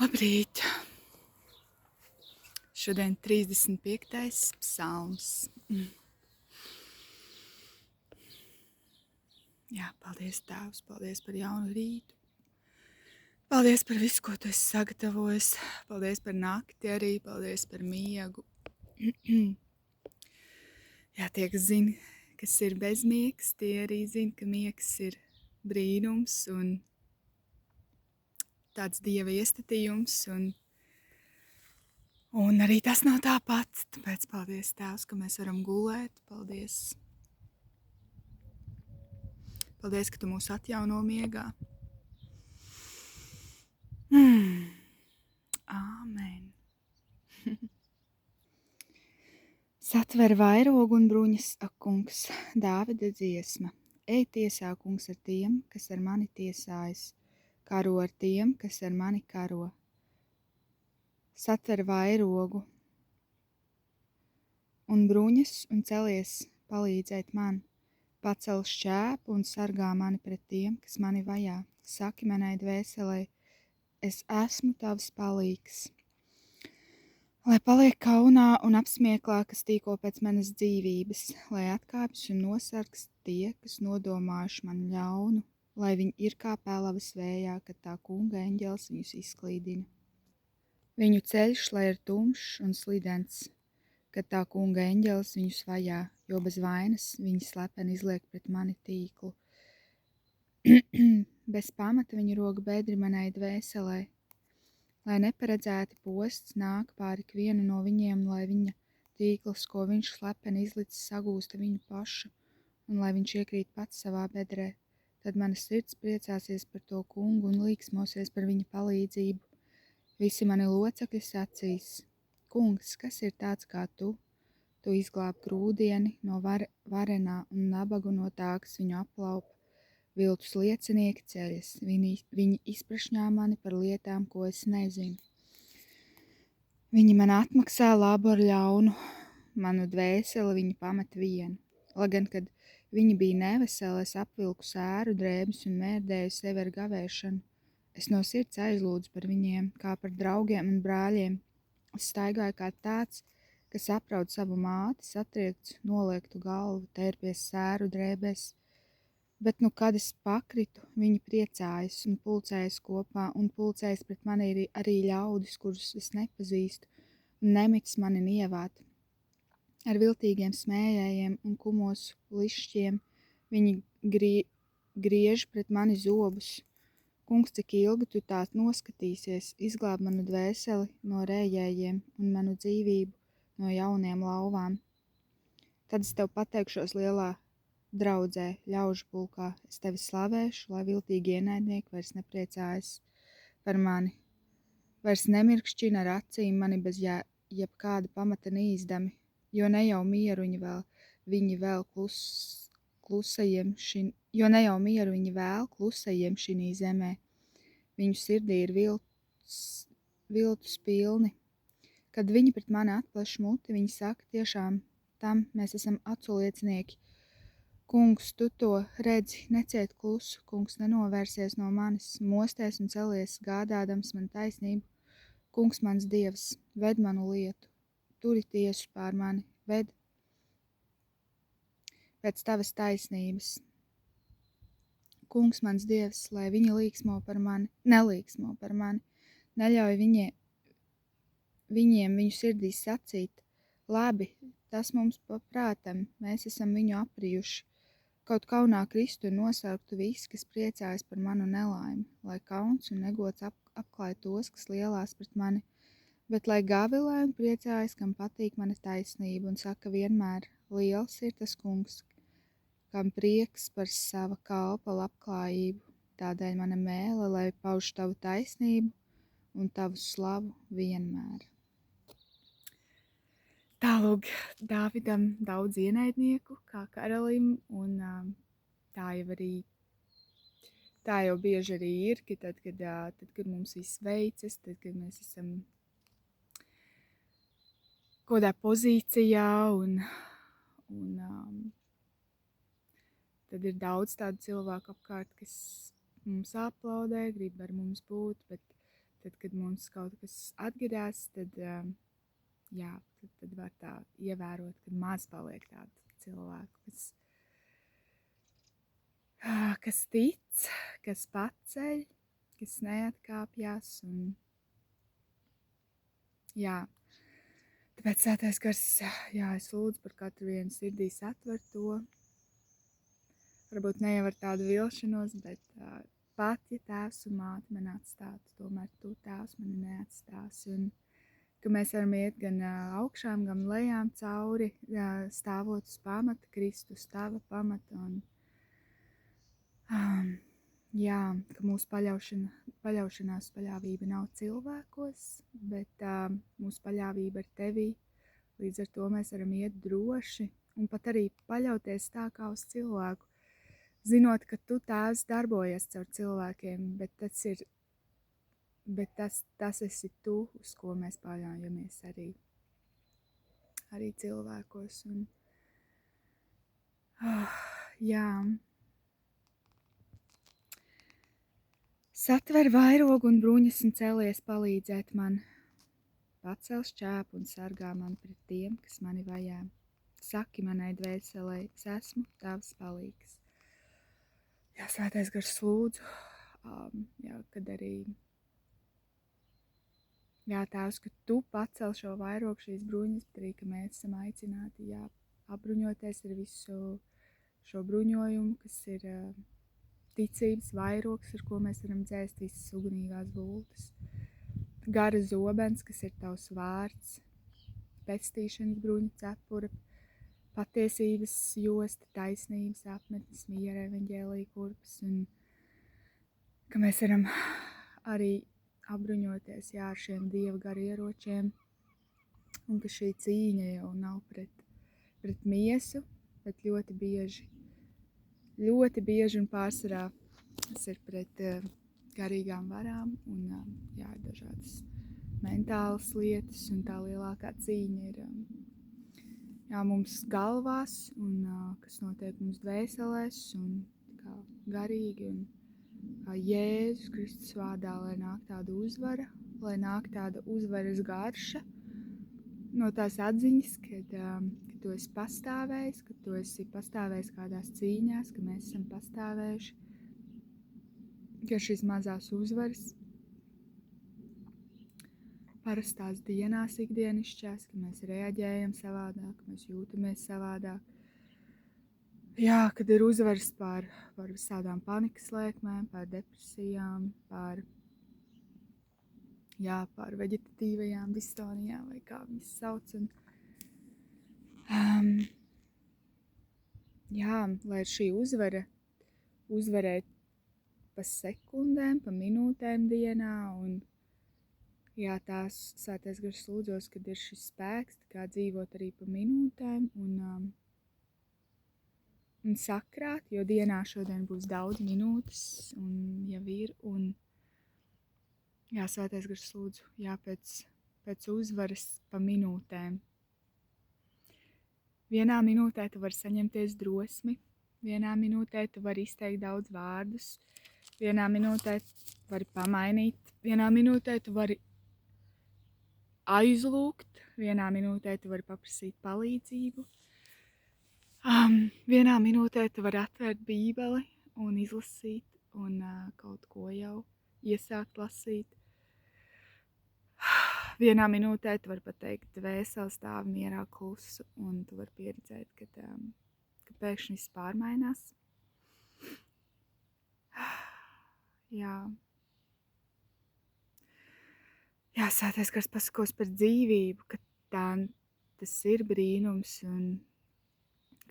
Labrīt! Šodien 35. psalms. Jā, paldies, Tēvs, paldies par jaunu rītu. Paldies par visu, ko tu esi sagatavojis. Paldies par nakti arī, paldies par miegu. Jā, tie, kas zina, kas ir bezmiegs, tie arī zina, ka miegs ir brīnums un tāds Dieva iestatījums. Un arī tas nav tāpat. Tāpēc paldies, Tēvs, ka mēs varam gulēt. Paldies! Paldies, ka tu mūs atjauno miegā. Āmen. Satver vairogu un bruņas, ak, kungs, Dāvida dziesma. Ej tiesā, kungs, ar tiem, kas ar mani tiesājas, karo ar tiem, kas ar mani karo. Satver vairogu un bruņas un celies palīdzēt man. Pacel šķēpu un sargā mani pret tiem, kas mani vajā. Saki manai dvēselei, es esmu tavs palīgs. Lai paliek kaunā un apsmieklā, kas tīko pēc manas dzīvības, lai atkāpjas un nosargs tie, kas nodomājuši man ļaunu, lai viņi ir kā pēlavas vējā, kad tā kunga eņģelis viņus izklīdina. Viņu ceļš, lai ir tumšs un slidens, kad tā kunga eņģelis viņus vajā, jo bez vainas viņi slepeni izliek pret mani tīklu. Bez pamata viņa roka bedri manai dvēselē, lai neparedzēti posts nāk pāri ikvienu no viņiem, lai viņa tīkls, ko viņš slepeni izlicis, sagūsta viņu pašu, un lai viņš iekrīt pats savā bedrē. Tad mana sirds priecāsies par to kungu un līksmosies par viņa palīdzību. Visi mani locekļi sacīs: Kungs, kas ir tāds kā tu? Tu izglāb grūdieni no varenā un nabagu no tā, kas viņu aplaupa. Viltus liecinieki ceļas, viņi izprašņā mani par lietām, ko es nezinu. Viņi man atmaksā labu ar ļaunu, manu dvēseli viņi pamet vienu. Lai gan, kad viņi bija neveseli, es apvilku sēru drēbes un mērdēju sevi ar gavēšanu. Es no sirds aizlūdzu par viņiem, kā par draugiem un brāļiem. Es staigāju kā tāds, kas apraud savu māti, satriekts, noliektu galvu, tērpies sēru drēbēs. Bet, kad es pakritu, viņi priecājas un pulcējas kopā, un pulcējas pret mani arī ļaudis, kurus es nepazīstu, un nemits mani nievāt. Ar viltīgiem smējējiem un kumosu lišķiem viņi griež pret mani zobus. Kungs, cik ilgi tu tā noskatīsies, izglāb manu dvēseli no rējējiem un manu dzīvību no jauniem lauvām. Tad es tev pateikšos lielā draudzē, ļaužu pulkā, es tevi slavēšu, lai viltīgi ienaidnieki vairs nepriecājas par mani. Vairs nemirkšķina ar acīm mani bez jebkāda pamata nīzdami, jo ne jau mieru viņi vēl klusajiem šinī zemē. Viņu sirdī ir viltus pilni. Kad viņi pret mani atpleš muti, viņi saka, tiešām tam mēs esam aculiecinieki. Kungs, tu to redzi, neciet klusu, kungs nenovērsies no manis, mosties un celies, gādādams man taisnību. Kungs, mans Dievs, ved manu lietu, turi tiesu pār mani, ved pēc tavas taisnības. Kungs, mans Dievs, lai viņi nelīksmo par mani, neļauj viņiem viņu sirdīs sacīt, labi, tas mums paprātam, mēs esam viņu aprijuši. Kaut kaunā kristu un nosargtu visi, kas priecājas par manu nelaimi, lai kauns un negods apklāj tos, kas lielās pret mani, bet lai gavilē un priecājas, kam patīk mana taisnība, un saka vienmēr, liels ir tas kungs, kam prieks par sava kalpa labklājību. Tādēļ mana mēle, lai pauž tavu taisnību un tavu slavu vienmēr. Tālūk, Dāvidam daudz ienaidnieku, kā karalim, un tā jau bieži arī ir, ka tad, kad mums viss veicas, tad, kad mēs esam kādā pozīcijā, un tad ir daudz tādu cilvēku apkārt, kas mums aplaudē, grib ar mums būt, bet tad, kad mums kaut kas atgadās, tad, jā, tad var tā ievērot, ka maz paliek tādu cilvēku, kas tic, kas paceļ, kas neatkāpjas. Un, jā, tāpēc Svētais Gars, jā, es lūdzu par katru vienu sirdī satver to. Varbūt ne jau ar tādu vilšanos, bet pat, ja tēvs un māte man atstātu, tomēr tu, tēvs, mani neatstāsi. Un ka mēs varam iet gan augšām, gan lejām cauri, stāvot uz pamata, Kristus tava pamata. Un, jā, ka mūsu paļaušanās paļāvība nav cilvēkos, bet mūsu paļāvība ir tevī. Līdz ar to mēs varam iet droši un pat arī paļauties tā kā uz cilvēku. Zinot, ka tu, tēvs, darbojies caur cilvēkiem, bet tas esi tu, uz ko mēs paļaujamies arī cilvēkos. Un, jā. Satver vairogu un bruņas un celies palīdzēt man. Pacel šķēpu un sargā man pret tiem, kas mani vajā. Saki manai dvēselē, es esmu tavs palīgs. Jā, Svētais Gars lūdzu, jā, kad arī, jā, tēvs, ka tu pacel šo vairogu, šīs bruņas, bet arī, ka mēs esam aicināti, jā, apbruņoties ar visu šo bruņojumu, kas ir ticības vairogs, ar ko mēs varam dzēst visas ugunīgās bultas. Gara zobens, kas ir tavs vārds, pestīšanas bruņa, cepura, patiesības josta, taisnības apmetnes, miera evaņģēlija kurpes, un ka mēs varam arī apbruņoties, jā, ar šiem Dieva gara ieročiem, un ka šī cīņa jau nav pret miesu, bet ļoti bieži un pārsvarā tas ir pret garīgām varām, un jā, dažādas mentālas lietas, un tā lielākā cīņa ir jā, mums galvās, un kas notiek mums dvēselēs, un kā garīgi, un kā Jēzus Kristus vārdā, lai nāk tāda uzvara, lai nāk tāda uzvaras garša no tās atziņas, kad tu esi pastāvējis, ka tu esi pastāvējis kādās cīņās, ka mēs esam pastāvējuši, ka šīs mazās uzvaras parastās dienās ikdienišķās, ka mēs reaģējam savādāk, mēs jūtamies savādāk. Jā, kad ir uzvaras par visādām panikas lēkmēm, par depresijām, par veģetatīvajām distonijām, vai kā viņas sauc. Un, jā, lai šī uzvarēt pa sekundēm, pa minūtēm dienā, un jā, tās Svētais Gars lūdzos, kad ir šis spēks, kā dzīvot arī pa minūtēm un sakrāt, jo dienā šodien būs daudz minūtes, un jau ir, un jā, Svētais Gars lūdzu, jā, pēc uzvaras pa minūtēm. Vienā minūtē tu vari saņemties drosmi, vienā minūtē tu vari izteikt daudz vārdus, vienā minūtē vari pamainīt, vienā minūtē tu vari aizlūgt, vienā minūtē tu vari paprasīt palīdzību, vienā minūtē tu vari atvērt bībeli un izlasīt un kaut ko jau iesākt lasīt. Vienā minūtē tu vari pateikt, dvēseli stāv mierā klusu, un tu vari pieredzēt, ka pēkšņi viss pārmainās. Jā. Jā, Svētais Gars pasakos par dzīvību, ka tas ir brīnums, un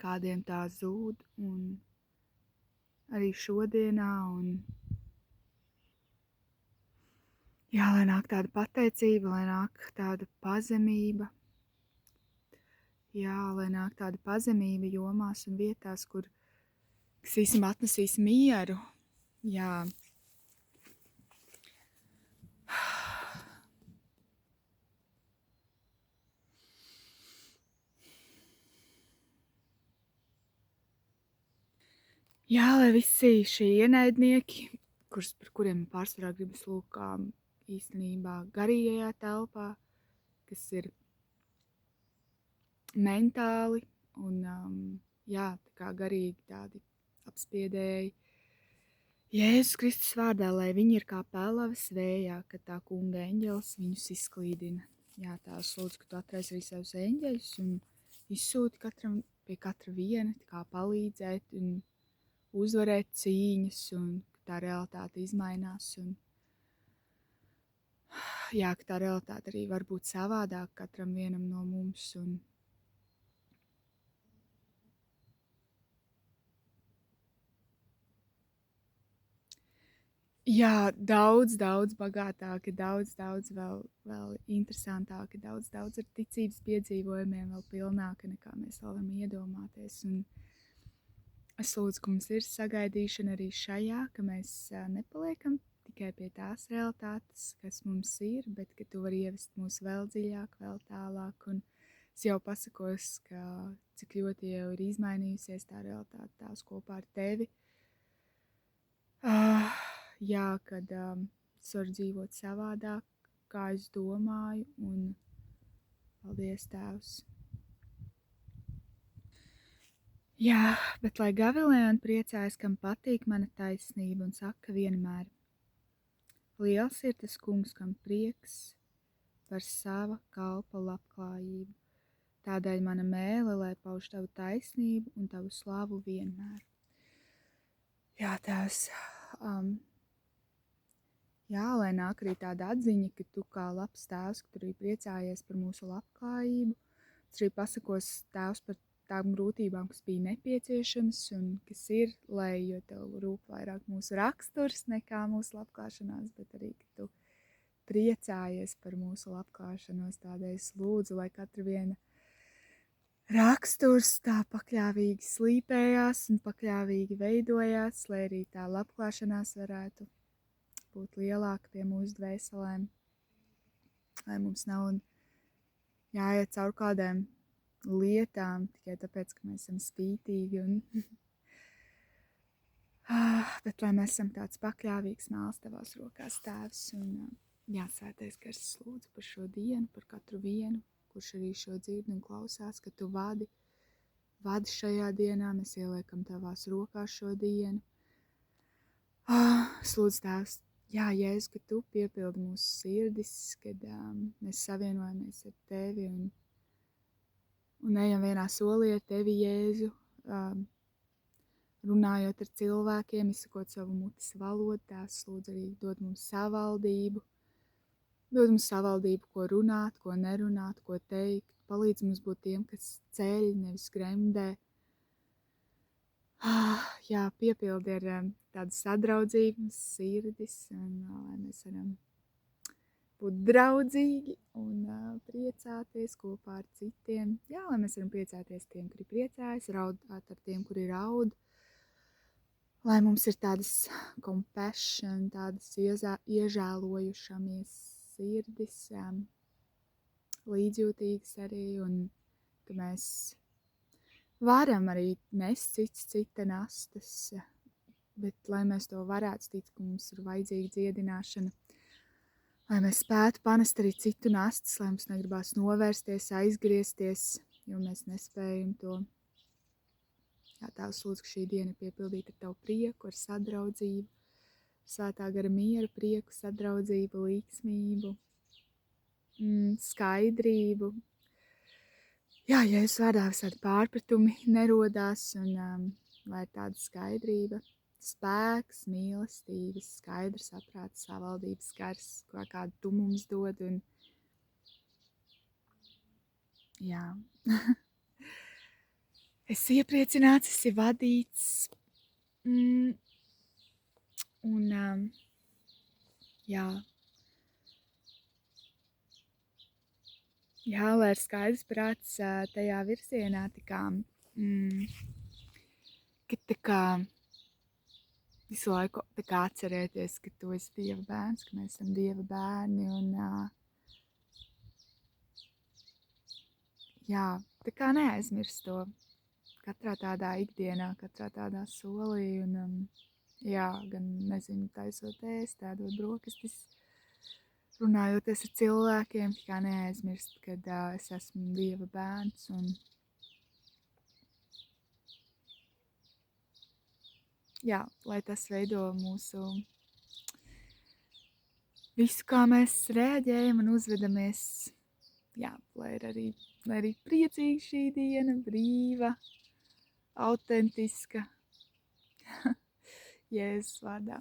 kādiem tā zūd, un arī šodienā, un jā, lai nāk tāda pateicība, lai nāk tāda pazemība, jā, lai nāk tāda pazemība jomās un vietās, kur, kas īstenībā atnesīs mieru, jā. Jā, lai visi šie ienaidnieki, par kuriem pārsvarā gribas lūk īstenībā garīgajā telpā, kas ir mentāli un tā kā garīgi tādi apspiedēji. Jēzus Kristus vārdā, lai viņi ir kā pelavas vējā, kad tā kunga eņģelis viņus izklīdina. Jā, Tēvs, lūdzu, ka tu atraisi arī savus eņģeļus un izsūti katram pie katra viena, kā palīdzēt un uzvarēt cīņas, un ka tā realitāte izmainās. Un, jā, ka tā realitāte arī var būt savādāk katram vienam no mums. Un, jā, daudz bagātāki, daudz vēl interesantāki, daudz ar ticības piedzīvojumiem vēl pilnāka, nekā mēs vēl varam iedomāties. Un es lūdzu, ka mums ir sagaidīšana arī šajā, ka mēs nepaliekam tikai pie tās realitātes, kas mums ir, bet ka tu vari ievest mūs vēl dziļāk, vēl tālāk. Un es jau pasakos, ka cik ļoti jau ir izmainījusies tā realitāte tās kopā ar tevi. Jā, kad es varu dzīvot savādāk, kā es domāju, un paldies, Tēvs. Jā, bet lai Gavilēna priecājas, kam patīk mana taisnība, un saka vienmēr: liels ir tas kungs, kam prieks par sava kalpa labklājību. Tādēļ mana mēle, lai pauž tavu taisnību un tavu slavu vienmēr. Jā, Tēvs. Jā, lai nāk arī tāda atziņa, ka tu kā labs tēvs, ka tu arī priecājies par mūsu labklājību. Es arī pasakos, Tēvs, par tām grūtībām, kas bija nepieciešamas un kas ir, lai, jo tev rūp vairāk mūsu raksturs nekā mūsu labklāšanās, bet arī, ka tu priecājies par mūsu labklāšanos. Tādēļ es lūdzu, lai katra viena raksturs tā pakļāvīgi slīpējās un pakļāvīgi veidojās, lai arī tā labklāšanās varētu būt lielāka pie mūsu dvēselēm, lai mums nav jāiet caur kādām lietām tikai tāpēc, ka mēs esam spītīgi, bet lai mēs esam tāds pakļāvīgs mēls tavās rokās, Tēvs, un Svētais Gars, lūdzu par šo dienu, par katru vienu, kurš arī šo dzird un klausās, ka tu vadi šajā dienā, mēs ieliekam tavās rokās šo dienu. Es lūdzu, Tēvs, jā, Jēzu, ka tu piepildi mūsu sirdis, kad mēs savienojamies ar tevi un ejam vienā solī ar tevi, Jēzu, runājot ar cilvēkiem, izsakot savu mutes valodu. Tēvs, lūdzu arī dod mums savaldību, ko runāt, ko nerunāt, ko teikt. Palīdz mums būt tiem, kas ceļ, nevis gremdē. Jā, piepildi ar tādu sadraudzību sirdis, un lai mēs varam būt draudzīgi un priecāties kopā ar citiem. Jā, lai mēs varam priecāties tiem, kuri priecājas, raudāt ar tiem, kuri raud. Lai mums ir tādas compassion, tādas iežēlojušamies sirdis, līdzjūtīgas arī, un ka mēs varam arī nest cita nastas, bet lai mēs to varētu tic, ka mums ir vajadzīga dziedināšana, lai mēs spētu panest arī citu nastas, lai mums negribās novērsties, aizgriezties, jo mēs nespējam to. Jā, Tēvs, lūdzu, ka šī diena piepildīta ar tavu prieku, ar sadraudzību, Svētā gara mieru, prieku, sadraudzību, līksmību, skaidrību. Jā, Jēzus vārdā visādi pārpratumi nerodās, un lai tāda skaidrība, spēks, mīlestības, skaidrs saprāts, savaldības gars, kādu tu mums dod, un jā. Esi iepriecināts, esi vadīts, un jā. Jā, lai ir skaidrs prāts tajā virzienā, ka visu laiku atcerēties, ka tu esi Dieva bērns, ka mēs esam Dieva bērni, un jā, neaizmirst to katrā tādā ikdienā, katrā tādā solī, un jā, gan, nezinu, taisot ēst, ēdot brokastis, runājoties ar cilvēkiem, kā neaizmirst, ka es esmu Dieva bērns un jā, lai tas veido mūsu visu, kā mēs reaģējam un uzvedamies. Jā, lai arī priecīga šī diena, brīva, autentiska. Jēzus vārdā.